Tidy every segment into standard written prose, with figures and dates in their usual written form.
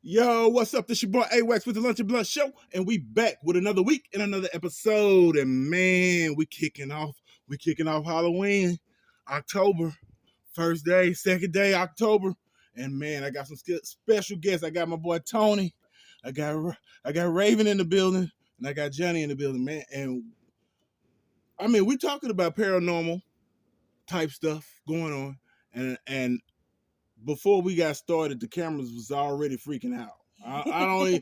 Yo, what's up? This your boy AWAX with the Lunch and Blunt Show, and we back with another week and another episode. And man, we kicking off Halloween, October, first day, second day, October. And man, I got some special guests. I got my boy Tony, I got Raven in the building, and I got Johnnie in the building, man. And I mean, we talking about paranormal type stuff going on, and before we got started, the cameras was already freaking out. I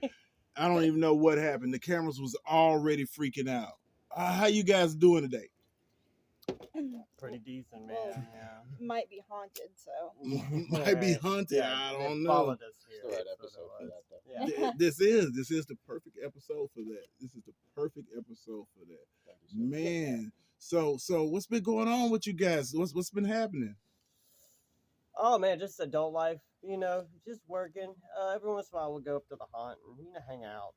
don't even know what happened. The cameras was already freaking out. How you guys doing today? Pretty decent, man. Well, Yeah. might be haunted, so. Might be haunted. Yeah, I they don't know. followed us It's here. the right That's episode what for it that, was. though. Yeah. This is the perfect episode for that. This is the perfect episode for that. Thank you, sir. Man, so what's been going on with you guys? What's been happening? Oh man, just adult life. You know, just working. Every once in a while, we'll go up to the haunt and hang out.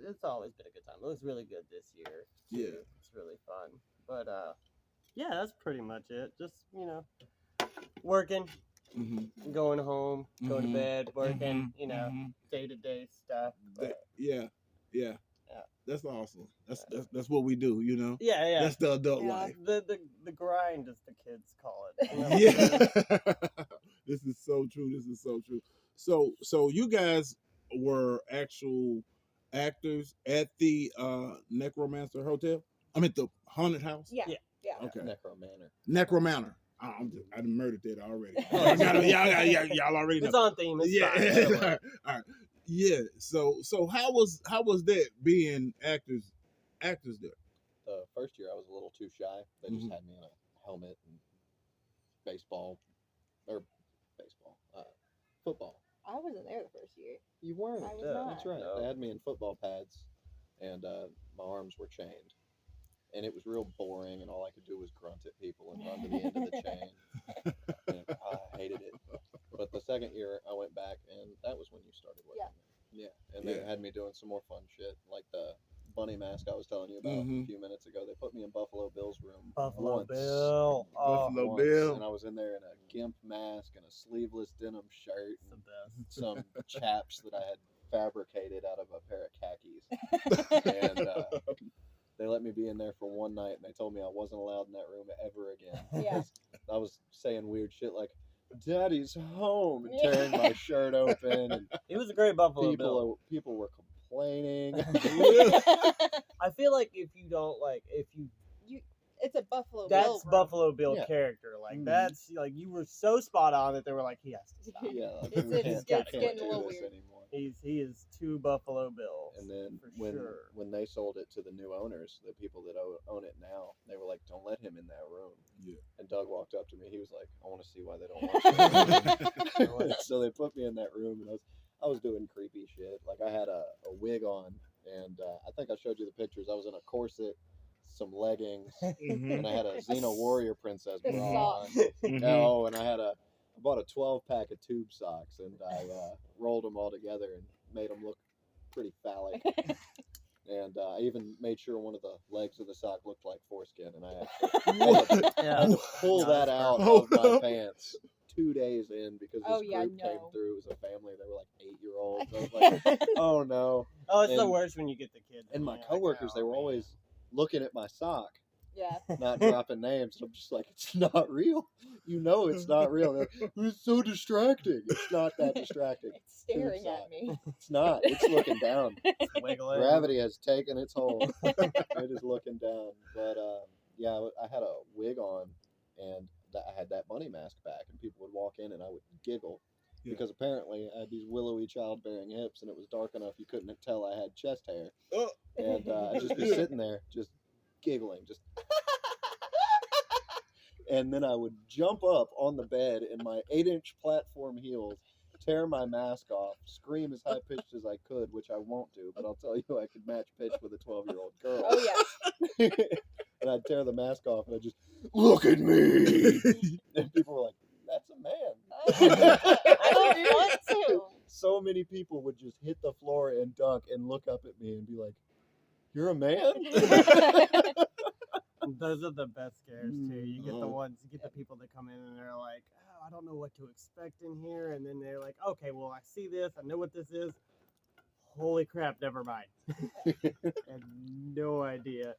It's always been a good time. It was really good this year. Yeah. It's really fun. But yeah, that's pretty much it. Just working, Mm-hmm. going home, going Mhm. to bed, working. Mhm. Day-to-day stuff. But, Yeah. Yeah. That's awesome. That's what we do. You know. yeah. That's the adult Yeah. life. The grind, as the kids call it. You know? Yeah. This is so true. So you guys were actual actors at the NercoManor Hotel? I mean the haunted house? Yeah. Yeah. Yeah. Okay. NercoManor. NercoManor. I done murdered that already. Oh, y'all already know. It's on theme. It's Yeah. fine. Don't worry. All right. Yeah. So how was that being actors there? The first year I was a little too shy. They just Mhm. had me in a helmet and football. I wasn't there the first year. You weren't. I was Yeah, not. That's right. No. They had me in football pads, and my arms were chained. And it was real boring, and all I could do was grunt at people and run to the end of the chain. And I hated it. But the second year, I went back, and that was when you started working. Yeah. And they Yeah. had me doing some more fun shit, like the bunny mask I was telling you about Mhm. a few minutes ago. They put me in Buffalo Bill's room Buffalo once. Bill. Oh, Buffalo Once, Bill. and I was in there in a gimp mask and a sleeveless denim shirt it's the and best. some chaps that I had fabricated out of a pair of khakis. And they let me be in there for one night, and they told me I wasn't allowed in that room ever again. Yeah. I was saying weird shit like, "Daddy's home," and tearing my shirt open, and He was a great Buffalo Bill. people were complaining. I feel like if you don't It's a Buffalo Bill. that's room. Buffalo Bill Yeah. character. Like Mhm. that's like you were so spot on that they were like, he has to stop. Yeah, like, It's- we it's can't getting do a little this weird. anymore. He is too Buffalo Bill. And then for when sure. when they sold it to the new owners, the people that own it now, they were like, "Don't let him in that room." Yeah. And Doug walked up to me. He was like, "I want to see why they don't want you." So they put me in that room, and I was doing creepy shit. Like I had a wig on, and I think I showed you the pictures. I was in a corset, some leggings, Mhm. and I had a Xena warrior princess A bra on. Mhm. Oh, and I bought a 12-pack of tube socks, and I rolled them all together and made them look pretty phallic. And I even made sure one of the legs of the sock looked like foreskin, and I had to pull No, that that's out perfect. of my Hold up. pants 2 days in because this Oh, yeah, group came no. through. It was a family. They were like 8-year-olds. I was like, oh no. Oh, it's the And- worst when you get the kids. And my you're like, coworkers, oh, they were man. always looking at my sock, Yeah. not dropping names. And I'm just like, it's not real. You know it's not real. They're like, it's so distracting. It's not that distracting. It's staring sock. at me. It's not. It's looking down. Wiggling. Gravity has taken its hold. It is looking down. But yeah, I had a wig on, and I had that bunny mask back, and people would walk in, and I would giggle. Yeah. Because apparently I had these willowy childbearing hips, and it was dark enough you couldn't tell I had chest hair. Oh. And I'd just be sitting there, just giggling, just. And then I would jump up on the bed in my 8-inch platform heels, tear my mask off, scream as high pitched as I could, which I won't do, but I'll tell you I could match pitch with a 12-year-old girl. Oh, yeah. And I'd tear the mask off, and I'd just, look at me! And people were like, that's a man. I don't want to. So many people would just hit the floor and duck and look up at me and be like, you're a man? Those are the best scares too. You get the Oh. ones, you get the people that come in and they're like, "Oh, I don't know what to expect in here. And then they're like, okay, well, I see this. I know what this is. Holy crap, never mind. I had no idea.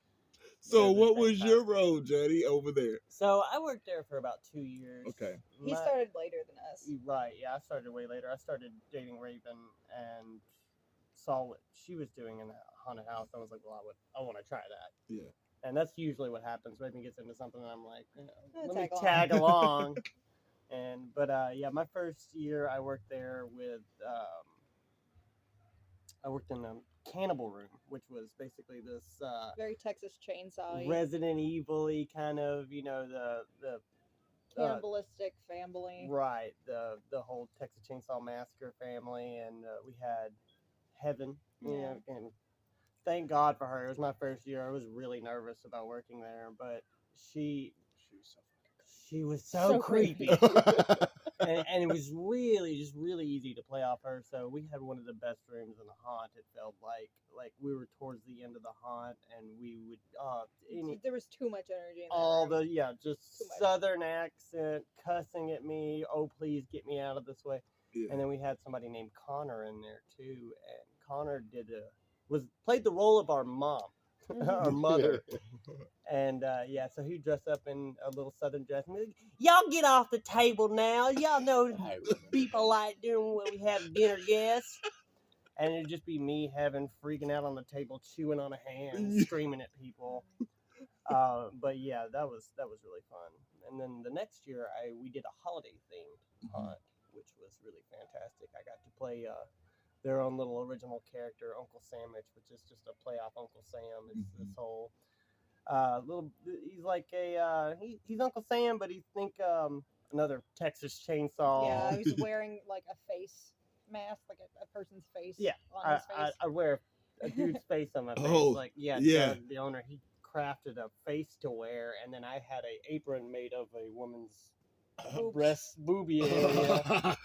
So, It was what was your fantastic. role, Johnny, over there? So I worked there for about 2 years. Okay. He started later than us. Right, yeah, I started way later. I started dating Raven and saw what she was doing in the haunted house. I was like, well, I want to try that. Yeah. And that's usually what happens. Raven gets into something, and I'm like, let me Tag along. tag along. But yeah, my first year I worked there with, I worked in the cannibal room, which was basically this Very Texas Chainsaw. Resident Evil-y kind of, the Cannibalistic family. right, the whole Texas Chainsaw Massacre family, and we had Heaven, and thank God for her. It was my first year. I was really nervous about working there, but she was so creepy. and it was really easy to play off her. So we had one of the best rooms in the haunt. It felt like we were towards the end of the haunt, and we would There was too much energy in that all room. just Too much. southern accent, cussing at me. Oh, please get me out of this way. Yeah. And then we had somebody named Connor in there too, and Connor played the role of our mom, our mother. And so he dressed up in a little southern dress and be like, y'all get off the table now. Y'all know be polite during when we have dinner guests. And it'd just be me freaking out on the table, chewing on a hand, screaming at people. But yeah, that was really fun. And then the next year we did a holiday themed haunt, which was really fantastic. I got to play their own little original character, Uncle Sandwich, which is just a play off Uncle Sam. It's this whole he's like he's Uncle Sam, but he's another Texas Chainsaw. Yeah, he was wearing like a face mask, like a person's face. Yeah, on his face. I wear a dude's face on my face. Oh, like yeah. The owner, he crafted a face to wear, and then I had a apron made of a woman's breast boobie area.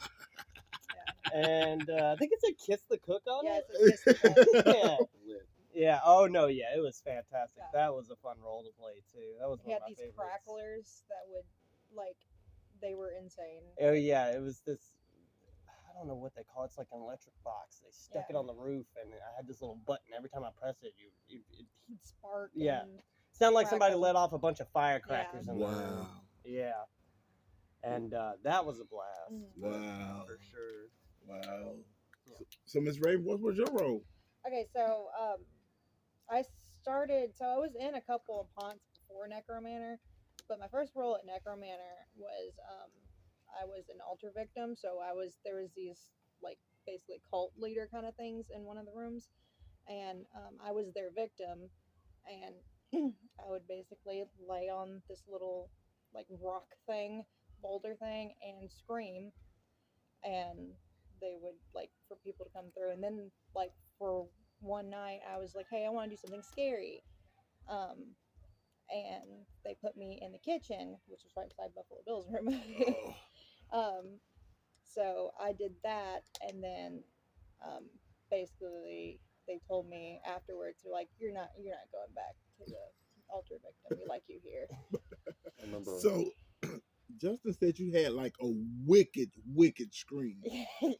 And I think it said "Kiss the Cook" on Yeah, it. it's a kiss. Yeah. Yeah. Oh no. Yeah, it was fantastic. Yeah. That was a fun role to play too. That was He one had of my these favorites. cracklers that would they were insane. Oh yeah, it was this. I don't know what they call it. It's like an electric box. They stuck it Yeah. on the roof, and I had this little button. Every time I press it, it He'd spark. Yeah. And sounded like somebody crackle. let off a bunch of firecrackers in the room. Wow. Yeah. And that was a blast. Wow. For sure. Wow. So Miss Raven, what was your role? Okay, so I was in a couple of haunts before NercoManor, but my first role at NercoManor was I was an altar victim. So there was these like basically cult leader kind of things in one of the rooms, and I was their victim, and I would basically lay on this little like rock thing, boulder thing, and scream, and they would like for people to come through. And then like for one night I was like, hey, I want to do something scary, and they put me in the kitchen, which was right beside Buffalo Bill's room. So I did that, and then basically they told me afterwards, they're like, you're not going back to the altar victim, we like you here. I remember. So Justin said you had like a wicked scream.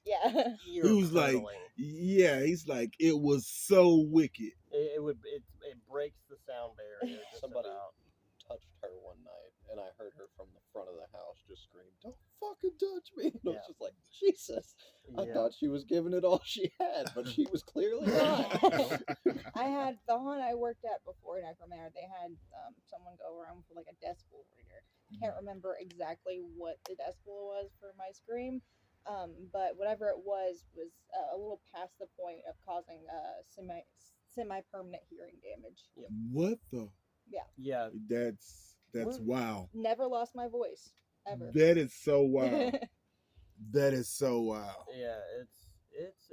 Yeah. He was like, yeah, he's like, it was so wicked. It breaks the sound barrier. Just Somebody about. touched her one night, and I heard her from the front of the house just scream, "Don't fucking touch me!" And I was just like, Jesus. I thought she was giving it all she had, but she was clearly not. I had the haunt I worked at before NercoManor. They had someone go around for like a decibel reader. Can't remember exactly what the decibel was for my scream, but whatever it was a little past the point of causing semi-permanent hearing damage. Yep. What the? Yeah. That's wow. Never lost my voice ever. That is so wow. That is so wow. Yeah, it's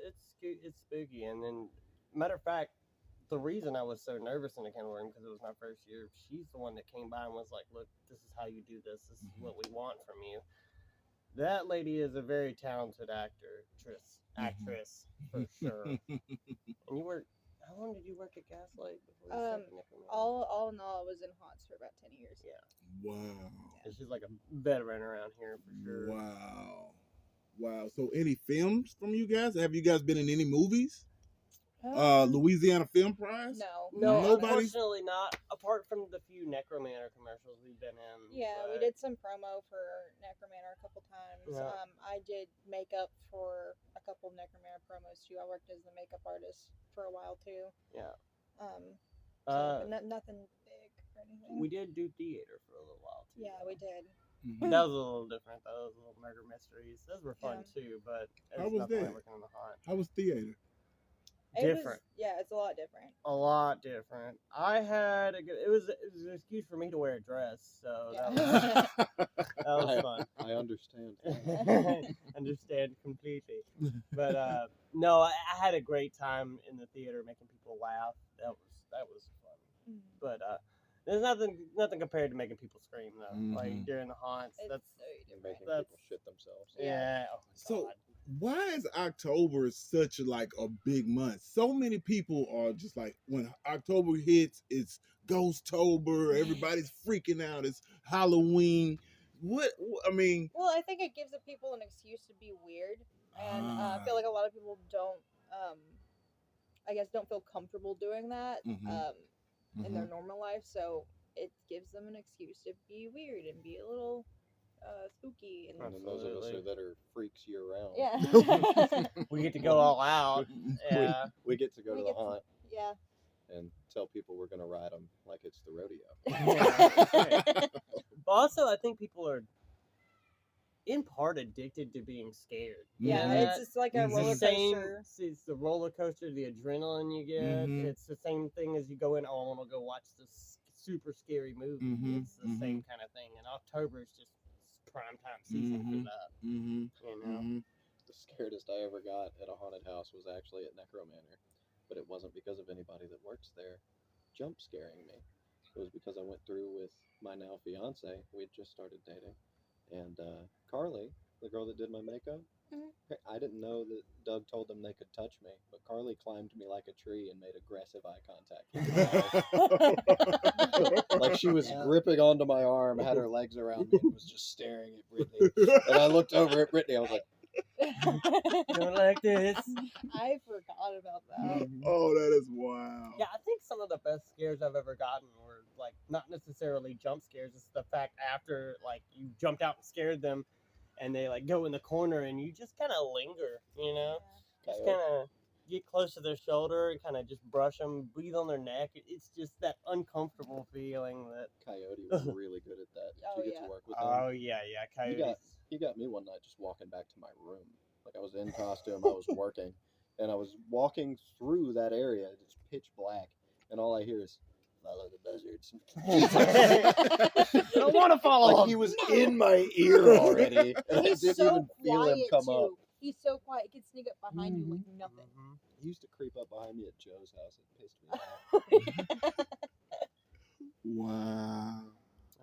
spooky. And then, matter of fact, the reason I was so nervous in the kennel room, because it was my first year, she's the one that came by and was like, look, this is how you do this. This is what we want from you. That lady is a very talented actress for sure. And How long did you work at Gaslight before you started NercoManor? All in all, I was in haunts for about 10 years. Yeah. Wow. And she's like a veteran around here for sure. Wow. Wow. So any films from you guys? Have you guys been in any movies? Louisiana Film Prize? No. No, Nobody? unfortunately not. Apart from the few NercoManor commercials we've been in. Yeah, we did some promo for NercoManor a couple times. Yeah. I did makeup for a couple NercoManor promos too. I worked as the makeup artist for a while too. Yeah. But nothing big or anything. We did do theater for a little while too. Yeah, we did. Mhm. That was a little different though. Those little murder mysteries. Those were fun too, but How it's was nothing that? like working in the haunt. How was theater? Different. It's a lot different. A lot different. I had a good. It was an excuse for me to wear a dress, so that was fun. I understand. Understand completely. But no, I had a great time in the theater making people laugh. That was fun. Mm. But there's nothing compared to making people scream though. Mhm. Like during the haunts, It's that's very And different. making people shit themselves. yeah. Oh my So- God. Why is October such a big month? So many people are just like, when October hits, it's Ghosttober, everybody's freaking out, it's Halloween. I mean, Well, I think it gives the people an excuse to be weird, and I feel like a lot of people don't, don't feel comfortable doing that in their normal life. So it gives them an excuse to be weird and be a little spooky. And And then those of us that are freaks year round. yeah, We get to go all out. Yeah. We get to go We to the get to- haunt yeah. and tell people we're going to ride them like it's the rodeo. But also, I think people are in part addicted to being scared. Yeah, And it's just like a Mhm. roller coaster. It's the roller coaster, the adrenaline you get. Mhm. It's the same thing as you go in. Oh, I want to go watch this super scary movie. Mhm, It's the same kind of thing. And October is just prime time season for that. Mm-hmm. You know. The scaredest I ever got at a haunted house was actually at NercoManor, but it wasn't because of anybody that works there jump scaring me. It was because I went through with my now fiance. We had just started dating, and Carly, the girl that did my makeup, I didn't know that Doug told them they could touch me, but Carly climbed me like a tree and made aggressive eye contact with me. Like she was gripping onto my arm, had her legs around me, and was just staring at Brittany. And I looked over at Brittany. I was like, Don't like this. I forgot about that. Oh, that is wild. Yeah, I think some of the best scares I've ever gotten were like not necessarily jump scares. It's the fact after like you jumped out and scared them, and they like go in the corner and you just kind of linger, you know, just kind of get close to their shoulder and kind of just brush them, breathe on their neck. It's just that uncomfortable feeling that. Coyote was really good at that. Did Oh, you get yeah. to work with him? Oh yeah, coyotes. He got me one night just walking back to my room. Like I was in costume, I was working, and I was walking through that area. It's pitch black, and all I hear is "Follow the buzzards." I don't want to follow Like him. he was in my ear already, and I He's didn't so even feel him quiet come too. up. He's so quiet. He can sneak up behind you like nothing. Mhm. He used to creep up behind me at Joe's house. It pissed me off. Wow.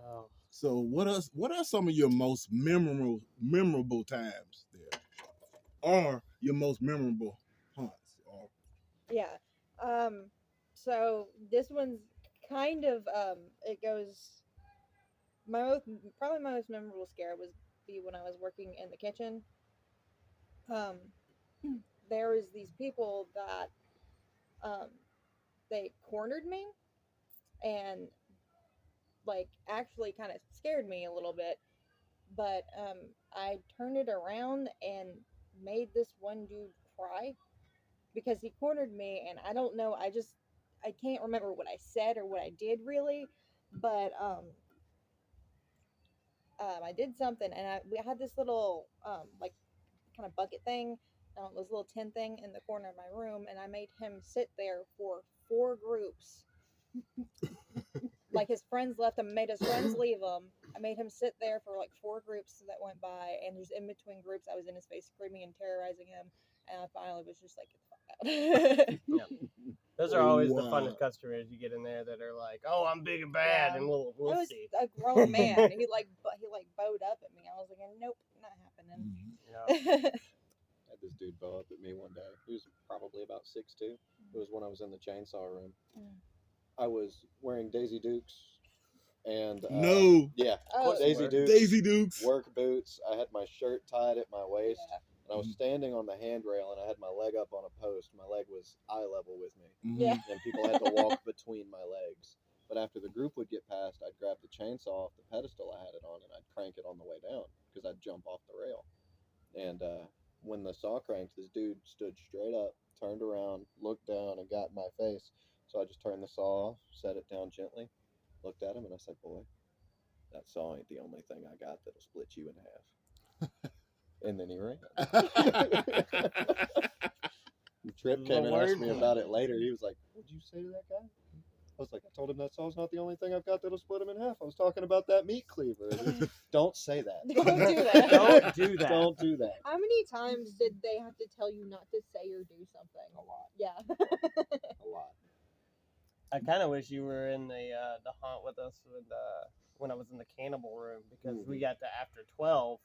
Oh. So what are some of your most memorable times there? Or your most memorable haunts? Or Yeah. So this one's kind of it goes. Probably my most memorable scare was when I was working in the kitchen. There was these people that they cornered me and like actually kind of scared me a little bit, but I turned it around and made this one dude cry because he cornered me, and I don't know, I can't remember what I said or what I did really, but I did something, and we had this little like kind of bucket thing, this little tin thing in the corner of my room, and I made him sit there for 4 groups. Like his friends left him, made his friends leave him. I made him sit there for like 4 groups that went by, and just in between groups, I was in his face screaming and terrorizing him, and I finally was just like, "Get the fuck out." Yeah. Those are always the Wow. funnest customers you get in there that are like, "Oh, I'm big and bad," Yeah. and we'll It was see. a grown man. He bowed up at me. I was like, "Nope, not happening." Yeah. Had this dude bow up at me one day. He was probably about 6'2", It was when I was in the chainsaw room. Mm. I was wearing Daisy Dukes and No. yeah, Oh, Daisy Dukes, Daisy Dukes. work boots. I had my shirt tied at my waist, Yeah. and I was standing on the handrail, and I had my leg up on a post. My leg was eye level with me, Yeah. and people had to walk between my legs. But after the group would get past, I'd grab the chainsaw off the pedestal I had it on, and I'd crank it on the way down because I'd jump off the rail. And when the saw cranked, this dude stood straight up, turned around, looked down, and got in my face. So I just turned the saw off, set it down gently, looked at him, and I said, "Boy, that saw ain't the only thing I got that'll split you in half." And then he ran. Tripp came and asked me about it later. He was like, "What'd you say to that guy?" I was like, "I told him that saw's not the only thing I've got that'll split him in half. I was talking about that meat cleaver." Don't say that. Don't do that. Don't do that. Don't do that. How many times did they have to tell you not to say or do something? A lot. Yeah. A lot. I kind of wish you were in the haunt with us when I was in the cannibal room because we got to after 12.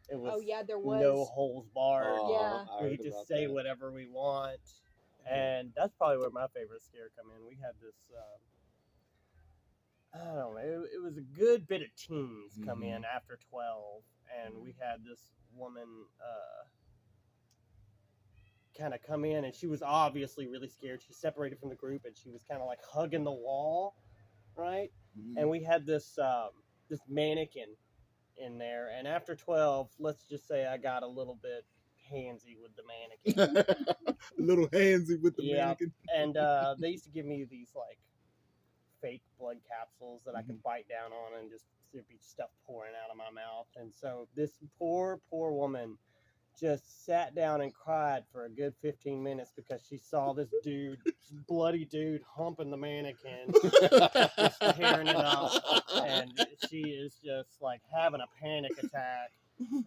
It was Oh yeah, there was. no holds barred. Yeah. I We heard could just about say that. whatever we want, and that's probably where my favorite scare come in. We had this. I don't know. It was a good bit of teens come in after 12, and we had this woman kind of come in, and she was obviously really scared. She separated from the group, and she was kind of like hugging the wall, right? And we had this this mannequin in there, and after 12, let's just say I got a little bit handsy with the mannequin. A little handsy with the Yeah. mannequin. And they used to give me these like fake blood capsules that I could bite down on, and just there'd be stuff pouring out of my mouth. And so this poor woman just sat down and cried for a good 15 minutes because she saw this dude, bloody dude, humping the mannequin, just tearing it up, and she is just like having a panic attack.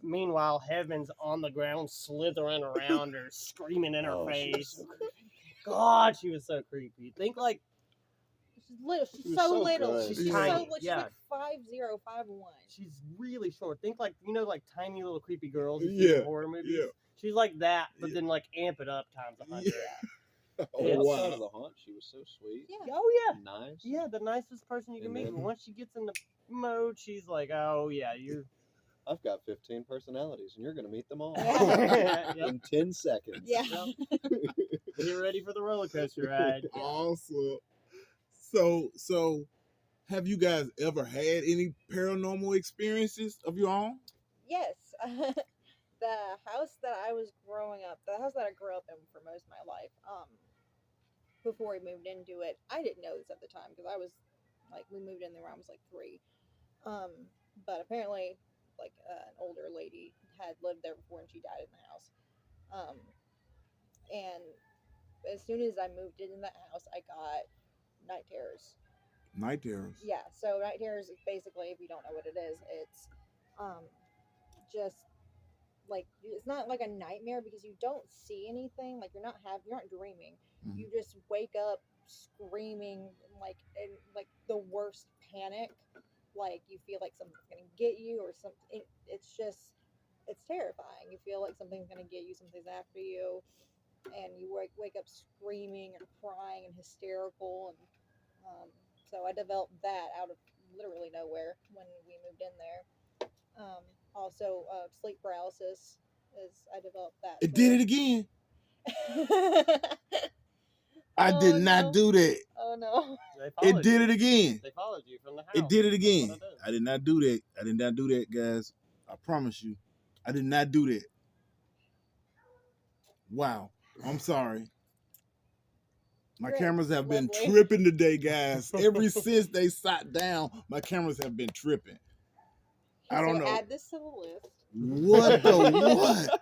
Meanwhile, Heaven's on the ground, slithering around her, screaming in her face. God, she was so creepy. Think like She's little. She's She was so so little. good. She's She's so tiny, little. She's yeah. like 5'0", 5'1". she's really short. Think like like tiny little creepy girls you see in Yeah, horror movies. yeah. She's like that, but then like amp it up times 100. Oh, It's- Outside wow. of the haunt, she was so sweet. Yeah. Oh yeah. Nice. Yeah, the nicest person you can And meet. then- And once she gets in the mode, she's like, oh yeah, you're. I've got 15 personalities, and you're going to meet them all Yeah. Yep. in 10 seconds. Yeah. Get ready for the roller coaster ride. Awesome. So, have you guys ever had any paranormal experiences of your own? Yes. The house that I was growing up, the house that I grew up in for most of my life, before we moved into it, I didn't know this at the time because I was like, we moved in there when I was like 3. But apparently, like an older lady had lived there before and she died in the house. And as soon as I moved into that house, I got night terrors. Night terrors. Yeah, so night terrors is basically, if you don't know what it is, it's just like, it's not like a nightmare because you don't see anything, like you aren't dreaming. Mhm. You just wake up screaming like in like the worst panic, like you feel like something's gonna get you or something. It's terrifying. You feel like something's gonna get you, something's after you, and you wake up screaming and crying and hysterical. And so I developed that out of literally nowhere when we moved in there. Also, sleep paralysis I developed that. It did it again. I Oh, did not no. do that. Oh no. They It followed did you. it again. They followed you from the house. It did it That's again. what it is. I did not do that. I did not do that, guys. I promise you. I did not do that. Wow. I'm sorry. My Great. cameras have been Lovely. tripping today, guys. Ever since they sat down, my cameras have been tripping. I don't So know. add this to the list. What the what?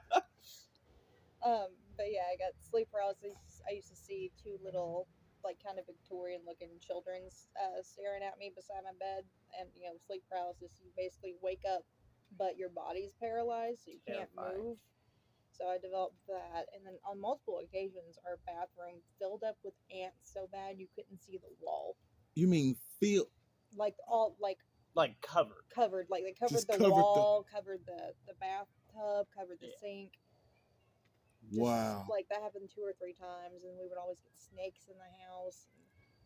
But yeah, I got sleep paralysis. I used to see 2 little, like, kind of Victorian looking children's staring at me beside my bed. And sleep paralysis, you basically wake up but your body's paralyzed, so you can't Terrifying. move. So I developed that, and then on multiple occasions our bathroom filled up with ants so bad you couldn't see the wall. You mean feel? Like Like covered. covered, like they covered Just the covered the- wall, covered the bathtub, covered the Yeah. sink. Just, Wow. Like that happened 2 or 3 times, and we would always get snakes in the house, and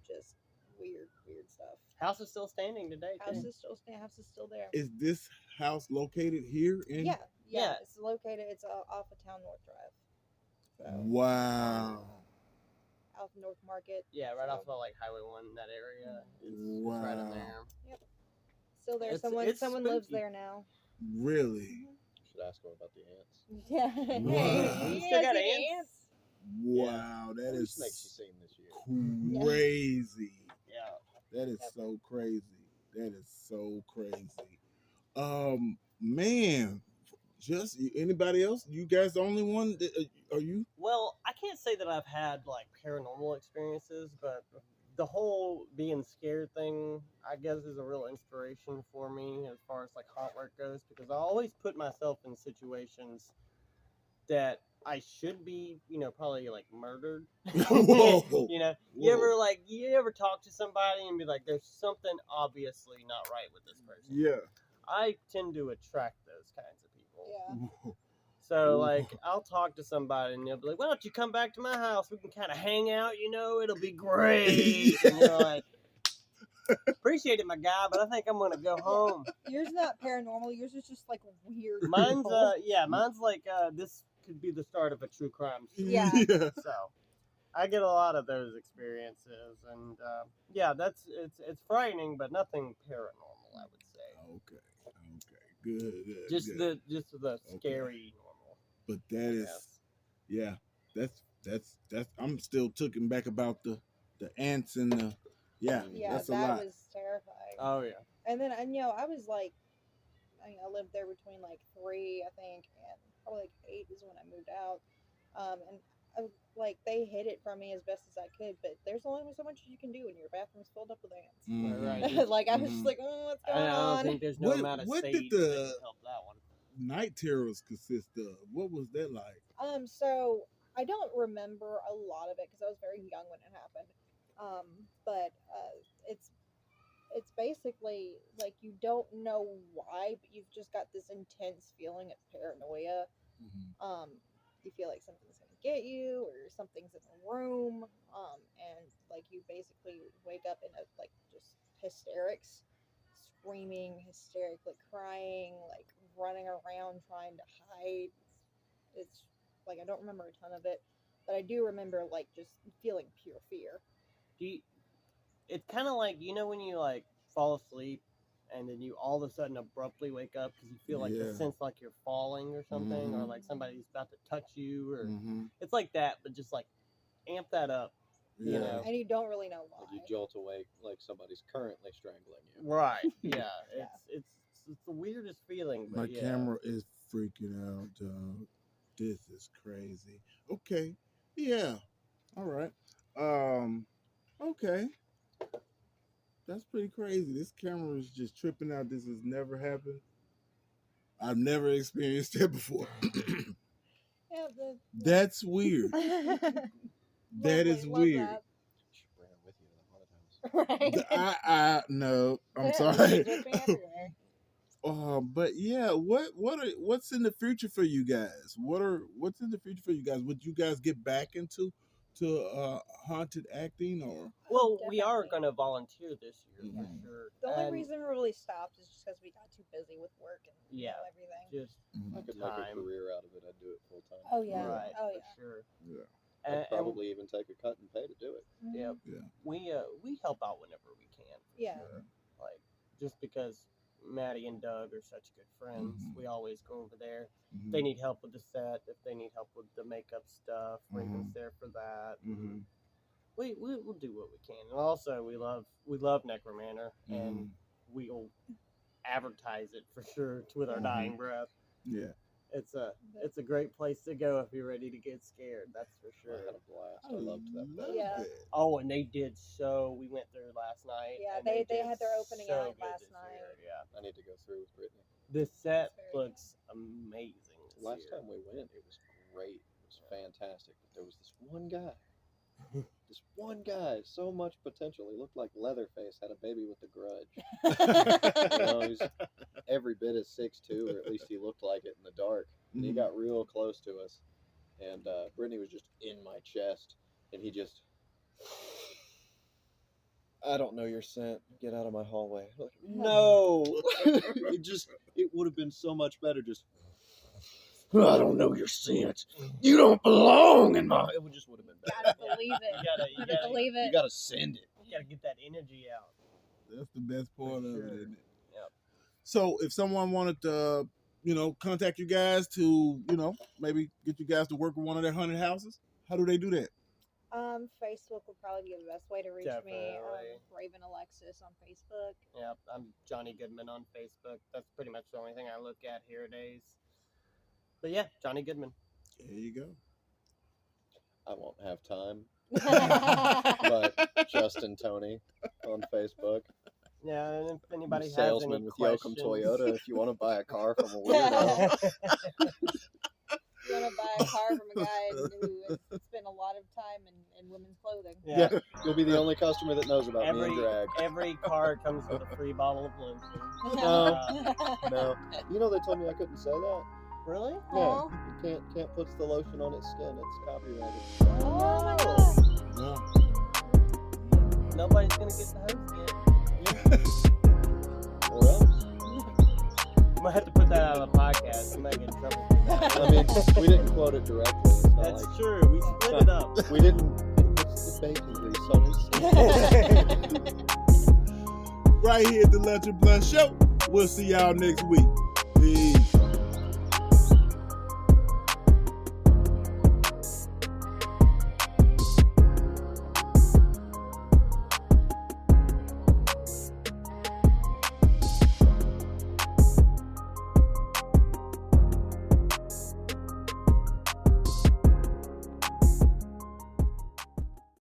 just weird stuff. House is still standing today. Too. House is still there. Is this house located here in? Yeah. Yeah. It's located. It's off of Town North Drive. So, Wow. Out North Market. Yeah, right so, off of like Highway 1 in that area. It's right in Wow. there. Still there. It's Someone lives spooky. there now. Really? Should ask him about the ants. Yeah. Wow. You You still guys got see the ants? Wow. That How many is snakes you seen this year? crazy. Yeah. That is Yep. so crazy. That is so crazy. Man, just anybody else? You guys the only one? Are you? Well, I can't say that I've had like paranormal experiences, but the whole being scared thing, I guess, is a real inspiration for me as far as like haunt work goes, because I always put myself in situations that I should be, probably like murdered. Whoa. You ever talk to somebody and be like, there's something obviously not right with this person. Yeah. I tend to attract those kinds of people. Yeah. So, Ooh. like, I'll talk to somebody and they'll be like, why don't you come back to my house? We can kind of hang out, it'll be great. And you're like, appreciate it, my guy, but I think I'm going to go home. Yours is not paranormal. Yours is just like weird. Mine's, people. mine's like, this could be the start of a true crime story. Yeah. So, I get a lot of those experiences. And, it's frightening, but nothing paranormal, I would say. Okay. Good. Just good. the scary normal. But that is, yeah. That's. I'm still taken back about the ants and the. Yeah. Yeah, That's a that lot. was terrifying. Oh, yeah. And then, I was like, I lived there between like 3, I think, and probably like 8 is when I moved out. And they hid it from me as best as I could, but there's only so much you can do when your bathroom's filled up with ants. Mhm. Right. Like I was just Mhm. like, what's I going don't on? think there's no What- amount of what did sage the- that can help that one. Night terrors consist of? What was that like? So I don't remember a lot of it because I was very young when it happened. But it's basically like you don't know why, but you've just got this intense feeling of paranoia. Mhm. You feel like something's gonna get you or something's in the room. And like you basically wake up in just hysterics, screaming, hysterically crying, like running around trying to hide. It's like I don't remember a ton of it, but I do remember like just feeling pure fear. It's kind of like when you like fall asleep and then you all of a sudden abruptly wake up because you feel like Yeah. the sense like you're falling or something, or Mhm. like somebody's about to touch you, or Mm-hmm. it's like that, but just like amp that up. Yeah. You know. And you don't really know why. Like you jolt awake like somebody's currently strangling you. Right. Yeah. Yeah. It's the weirdest feeling. But My yeah. camera is freaking out, dog. This is crazy. Okay. Yeah. All right. Okay. That's pretty crazy. This camera is just tripping out. This has never happened. I've never experienced that before. Yeah, That's weird. That is love weird. that. Should bring her with you to the haunted house. Right. No, I'm Yeah, sorry. she's with me everywhere. But yeah, what's in the future for you guys? What's in the future for you guys? Would you guys get back into haunted acting or? Well, we are Definitely. going to volunteer this year for Mhm. sure. The only And reason we really stopped is just because we got too busy with work and Yeah. everything. just I could make a time. career out of it. I'd do it full time. Oh yeah. Right. Oh for yeah. sure. Yeah. And, I'd probably even take a cut and pay to do it. Mhm. yeah, Yeah. we help out whenever we can. Yeah. Like just because Maddie and Doug are such good friends, Mhm. we always go over there. Mhm. If they need help with the set, if they need help with the makeup stuff, Raven's Mhm. there for that. Mhm. We'll do what we can. And also we love NercoManor, and Mhm. we'll advertise it for sure with our Mhm. dying breath. Yeah. It's a great place to go if you're ready to get scared. That's for I sure. had a blast. I loved that love place. Yeah. it. Oh, and they did so. We went there last night. Yeah, and they did had their opening so night good last this night. year, Yeah, I need to go through with Brittany. the set very looks amazing. This Last year. time we went, it was great. It was fantastic. But there was this one guy. So much potential. He looked like Leatherface had a baby with a grudge. He's every bit as 6'2", or at least he looked like it in the dark. And he got real close to us. and Brittany was just in my chest, and he just, I don't know your scent. Get out of my hallway. Like, no, it would have been so much better. Just, I don't know your scent. You don't belong in my. It just would have been better. Gotta believe it. You Gotta believe it. You gotta send it. You gotta get that energy out. That's the best part of sure. it, isn't it? Yep. So if someone wanted to, contact you guys to, maybe get you guys to work with one of their haunted houses, how do they do that? Facebook would probably be the best way to reach me. Definitely. Raven Alexis on Facebook. Yep, I'm Johnnie Goodman on Facebook. That's pretty much the only thing I look at here days. But yeah, Johnnie Goodman. There you go. I won't have time. But Justin Tony on Facebook. Yeah, and if anybody has Salesman any with questions, Yoakum Toyota. If you want to buy a car from a weirdo. You want to buy a car from a guy who has spent a lot of time in women's clothing. yeah, You'll be the only customer that knows about me and drag. every car comes with a free bottle of lotion. No. You know they told me I couldn't say that. Really? Yeah, Aw. you can't put the lotion on its skin. It's copyrighted. Oh my god. No. Nobody's gonna get the host yet. Or else. I might have to put that out on the podcast. We might get in trouble for that. I mean, we didn't quote it directly. It's not That's like true. We split it up. we didn't. It puts the bacon grease on its skin. Right here at the Lunch and Blunt Show. We'll see y'all next week.